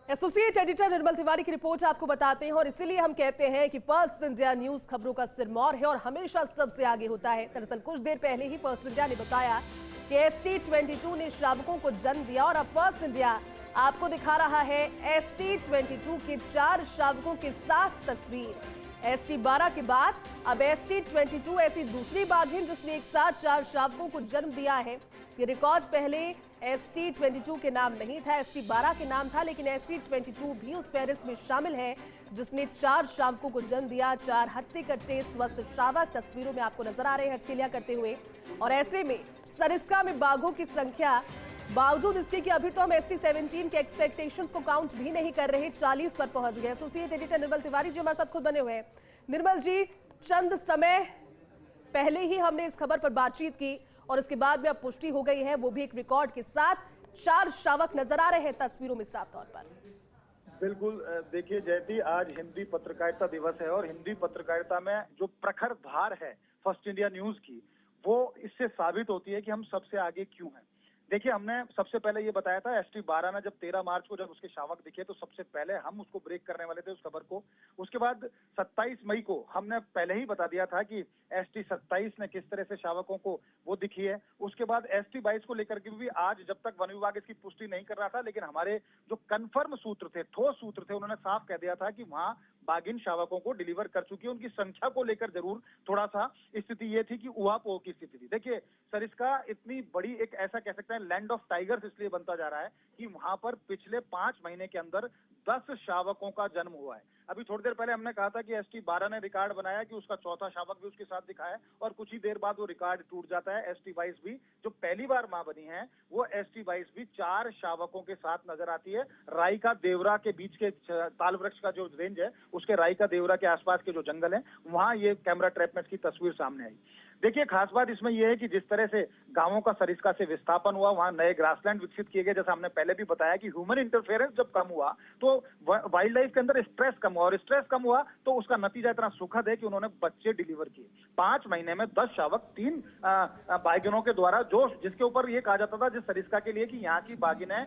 Associate editor निर्मल तिवारी की report आपको बताते हैं और इसीलिए हम कहते हैं कि फर्स्ट इंडिया न्यूज खबरों का सिरमौर है और हमेशा सबसे आगे होता है। दरअसल कुछ देर पहले ही फर्स्ट इंडिया ने बताया कि ST22 ने श्रावकों को जन्म दिया और अब फर्स्ट इंडिया आपको दिखा रहा है ST22 के 4 श्रावकों के साथ तस्वीर। ST12 के बाद अब ST22 ऐसी दूसरी बाघिन जिसने एक साथ 4 श्रावकों को जन्म दिया है। ये रिकॉर्ड पहले ST22 के नाम नहीं था, ST12 के नाम था, लेकिन ST22 भी उस फहरिस्त में शामिल है जिसने 4 श्रावकों को जन्म दिया। 4 हट्टे कट्टे स्वस्थ श्रावक तस्वीरों में आपको नजर आ रहे हैं हथकलियां करते हुए। और ऐसे में सरिस्का में बाघों की संख्या बावजूद इसके कि अभी तो हम ST17 के एक्सपेक्टेशंस को काउंट भी नहीं कर रहे, 40 पर पहुंच गए। एसोसिएट एडिटर निर्मल तिवारी जी हमारे साथ खुद बने हुए हैं। निर्मल जी, चंद समय पहले ही हमने इस खबर पर बातचीत की और इसके बाद में अब पुष्टि हो गई है, वो भी एक रिकॉर्ड के साथ। 4 शावक नजर आ रहे हैं तस्वीरों में साफ तौर पर। बिल्कुल, देखिए जयती, आज हिंदी पत्रकारिता दिवस है और हिंदी पत्रकारिता में जो प्रखर धार है फर्स्ट इंडिया न्यूज की, वो इससे साबित होती है कि हम सबसे आगे क्यों हैं। देखिए, हमने सबसे पहले ये बताया था ST12 में जब 13 मार्च को जब उसके शावक दिखे तो सबसे पहले हम उसको ब्रेक करने वाले थे उस खबर को। उसके बाद 27 मई को हमने पहले ही बता दिया था कि ST27 ने किस तरह से शावकों को वो दिखी है। उसके बाद ST22 को लेकर के भी आज जब तक वन विभाग इसकी पुष्टि नहीं कर रहा था, लेकिन हमारे जो कन्फर्म सूत्र थे, ठोस सूत्र थे, उन्होंने साफ कह दिया था कि वहां बाघिन शावकों को डिलीवर कर चुकी है। उनकी संख्या को लेकर जरूर थोड़ा सा स्थिति ये थी कि उहापोह की स्थिति थी। देखिए, सरिस्का इतनी बड़ी एक ऐसा कह सकते हैं लैंड ऑफ टाइगर्स इसलिए बनता जा रहा है कि वहां पर पिछले 5 महीने के अंदर 10 शावकों का जन्म हुआ है। अभी थोड़ी देर पहले हमने कहा था कि ST12 ने रिकॉर्ड बनाया कि उसका चौथा शावक भी उसके साथ दिखा है और कुछ ही देर बाद वो रिकॉर्ड टूट जाता है। ST22 भी जो पहली बार मां बनी है, वो ST22 भी 4 शावकों के साथ नजर आती है। राई का देवरा के बीच के ताल वृक्ष का जो रेंज है, उसके राई का देवरा के आसपास के जो जंगल है, वहां ये कैमरा ट्रैप में इसकी तस्वीर सामने आई। देखिए, खास बात इसमें यह है कि जिस तरह से गांवों का सरिस्का से विस्थापन हुआ, वहां नए ग्रासलैंड विकसित किए गए। जैसा हमने पहले भी बताया कि ह्यूमन इंटरफेरेंस जब कम हुआ तो वाइल्ड लाइफ के अंदर स्ट्रेस कम हुआ और स्ट्रेस कम हुआ तो उसका नतीजा इतना सुखद है कि उन्होंने बच्चे डिलीवर किए। 5 महीने में 10 शावक, 3 बाघिनों के द्वारा, जो जिसके ऊपर ये कहा जाता था जिस सरिस्का के लिए कि यहाँ की बाघिनें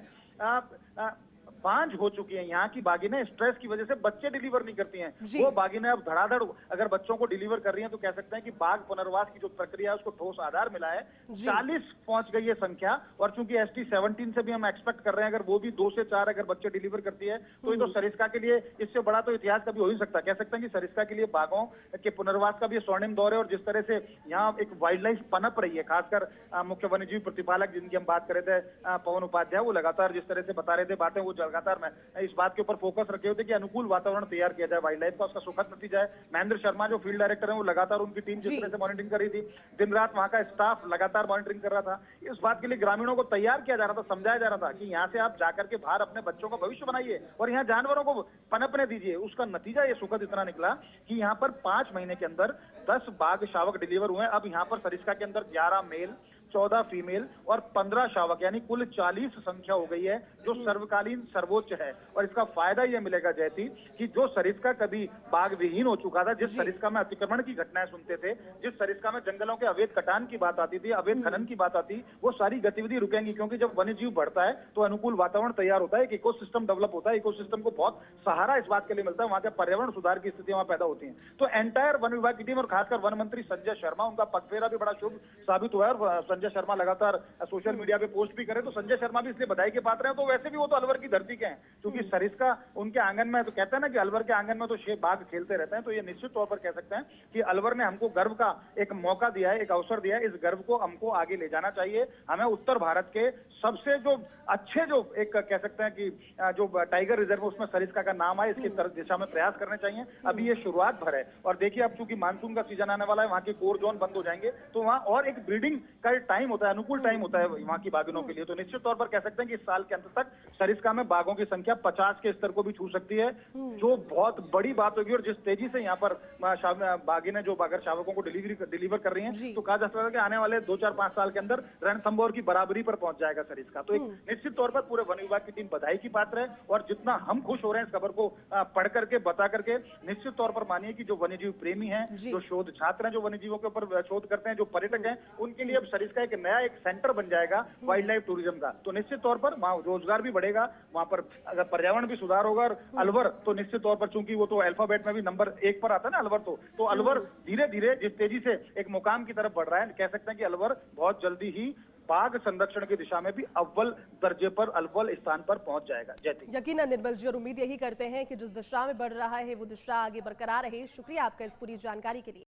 बांझ हो चुकी है, यहाँ की बाघिनें स्ट्रेस की वजह से बच्चे डिलीवर नहीं करती हैं, वो बाघिनें अब धड़ाधड़ अगर बच्चों को डिलीवर कर रही हैं तो कह सकते हैं कि बाघ पुनर्वास की जो प्रक्रिया है उसको ठोस आधार मिला है। 40 पहुंच गई है संख्या। और चूंकि ST17 से भी हम एक्सपेक्ट कर रहे हैं अगर वो भी 2 से 4 अगर बच्चे डिलीवर करती है तो ये तो सरिस्का के लिए इससे बड़ा तो इतिहास कभी हो ही सकता। कह सकते हैं कि सरिस्का के लिए बाघों के पुनर्वास का भी स्वर्णिम दौर है। और जिस तरह से यहाँ एक वाइल्ड लाइफ पनप रही है, खासकर मुख्य वन्यजीव प्रतिपालक जिनकी हम बात कर रहे थे, पवन उपाध्याय, वो लगातार जिस तरह से बता रहे थे बातें, वो लगातार मैं इस बात के ऊपर फोकस रखे होते कि अनुकूल वातावरण तैयार किया जाए वाइल्ड लाइफ का, उसका सुखद नतीजा है। महेंद्र शर्मा जो फील्ड डायरेक्टर हैं, वो लगातार उनकी टीम जिस तरह से मॉनिटरिंग कर रही थी, दिन रात वहां का स्टाफ लगातार मॉनिटरिंग कर रहा था। इस बात के लिए ग्रामीणों को तैयार किया जा रहा था, समझाया जा रहा था कि यहाँ से आप जाकर के बाहर अपने बच्चों का भविष्य बनाइए और यहाँ जानवरों को पनपने दीजिए। उसका नतीजा ये सुखद इतना निकला कि यहाँ पर 5 महीने के अंदर 10 बाघ शावक डिलीवर हुए। अब यहाँ पर सरिस्का के अंदर 11 मेल, 14 फीमेल और 15 शावक, यानी कुल 40 संख्या हो गई है, जो सर्वकालीन सर्वोच्च है। और इसका फायदा यह मिलेगा जयती कि जो सरिस्का कभी बाघ विहीन हो चुका था, जिस सरिस्का में अतिक्रमण की घटनाएं सुनते थे, जिस सरिस्का में जंगलों के अवैध कटान की बात आती थी, अवैध खनन की बात आती, वो सारी गतिविधि रुकेंगी। क्योंकि जब वन्य जीव बढ़ता है तो अनुकूल वातावरण तैयार होता है, एक इकोसिस्टम डेवलप होता है, इकोसिस्टम को बहुत सहारा इस बात के लिए मिलता है, वहां के पर्यावरण सुधार की स्थिति वहां पैदा होती है। तो एंटायर वन विभाग की टीम और खासकर वन मंत्री संजय शर्मा, उनका पगफेरा भी बड़ा शुभ साबित हुआ है। और संजय शर्मा लगातार सोशल मीडिया पे पोस्ट भी करें तो संजय शर्मा भी इसलिए बधाई के पात्र हैं। तो वैसे भी वो तो अलवर की धरती के हैं, क्योंकि सरिस्का उनके आंगन में, तो कहते हैं ना कि अलवर के आंगन में तो बाघ खेलते रहते हैं। तो ये निश्चित तौर पर कह सकते हैं कि अलवर ने हमको गर्व का एक मौका दिया है, एक अवसर दिया है। इस गर्व को हमको आगे ले जाना चाहिए। हमें उत्तर भारत के सबसे जो अच्छे, जो एक कह सकते हैं कि जो टाइगर रिजर्व उसमें सरिस्का का नाम आए, इसकी दिशा में प्रयास करने चाहिए। अभी ये शुरुआत भर है और देखिए अब चूंकि मानसून का सीजन आने वाला है, वहां के कोर जोन बंद हो जाएंगे तो वहां और एक ब्रीडिंग का टाइम होता है, अनुकूल टाइम होता है वहां की बाघिनों के लिए। तो निश्चित तौर पर कह सकते हैं कि इस साल के अंत तक सरिस्का में बाघों की संख्या 50 के स्तर को भी छू सकती है, जो बहुत बड़ी बात होगी। और जिस तेजी से यहाँ पर बाघिनें जो अगर शावकों को डिलीवर कर रही हैं, तो कहा जा सकता है कि आने वाले 2-4-5 साल के अंदर रणथंभौर की बराबरी पर पहुंच जाएगा सरिस्का। तो एक निश्चित तौर पर पूरे वन विभाग की टीम बधाई की पात्र है। और जितना हम खुश हो रहे हैं इस खबर को पढ़ करके, बता करके, निश्चित तौर पर मानिए कि जो वन्यजीव प्रेमी हैं, जो शोध छात्र हैं, जो वन्यजीवों के ऊपर शोध करते हैं, जो पर्यटक हैं, उनके लिए अब सरिस्का का एक नया एक सेंटर बन जाएगा वाइल्ड लाइफ टूरिज्म का, तो निश्चित तौर पर वहाँ रोजगार भी बढ़ेगा, वहाँ पर अगर पर्यावरण भी सुधार होगा। और अलवर तो निश्चित तौर पर, चूंकि वो तो अल्फाबेट में भी नंबर 1 पर आता है ना अलवर, तो अलवर धीरे धीरे जिस तेजी से एक मुकाम की तरफ बढ़ रहा है, कह सकते हैं कि अलवर बहुत जल्दी ही बाघ संरक्षण की दिशा में भी अव्वल दर्जे पर, अव्वल स्थान पर पहुंच जाएगा। जयती यकीनन निर्मल जी, और उम्मीद यही करते हैं कि जिस दिशा में बढ़ रहा है वो दिशा आगे बरकरार रहे। शुक्रिया आपका इस पूरी जानकारी के लिए।